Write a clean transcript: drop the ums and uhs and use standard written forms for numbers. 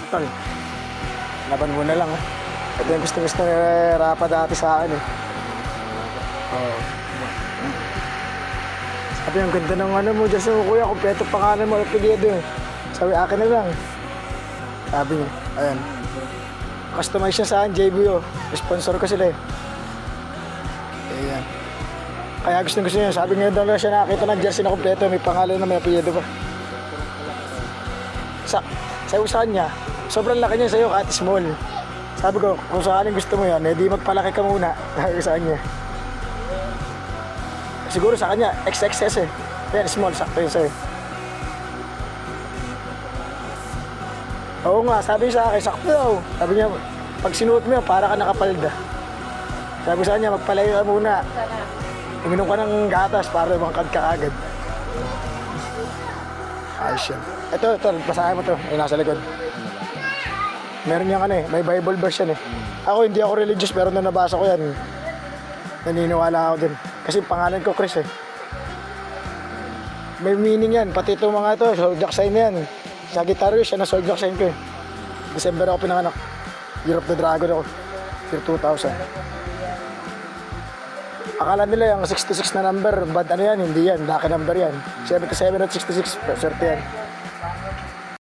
Tol, laban mo na lang ha. Ito yung gusto ni Rafa dati sa akin eh. Oo. Sabi, ang ganda ng ano mo dyan sa kuya, kompleto pangalan mo, apelyido eh. Sabi, akin na lang. Sabi niya, ayan. Customize siya sa akin, JBO. Sponsor ko sila eh. Ayan. Kaya gusto niya, sabi ngayon daw siya nakakita ng jersey na kompleto, may pangalan na may apelyido pa. Sa kanya, sobrang laki niya sa'yo, kahit small. Sabi ko, kung saan gusto mo yan, edi magpalaki ka muna. Sabi ko sa kanya. Siguro sa kanya, XXS eh. Yan, small, sakto yun sa'yo. Oo nga, sabi niya sa akin, sakto daw. Sabi niya, pag sinuot mo yan, para ka nakapalda. Sabi ko sa kanya, magpalayo ka muna. Uminom ka ng gatas para mangkad ka agad. Ayos yan. Ito, basahin mo to. Ay, nasa likod. Meron niyang ano eh, may Bible version eh. Ako, hindi ako religious, pero nung nabasa ko yan, naniniwala ako din. Kasi pangalan ko Chris eh. May meaning yan, pati itong mga ito, zodiac sign yan. Sagittarius, yan ang zodiac sign ko eh. December ako pinanganak. Year of the Dragon ako. Year 2000. Akala nila yung 66 na number, bad ano yan, hindi yan, lucky number yan. 77 at 66, swerte yan.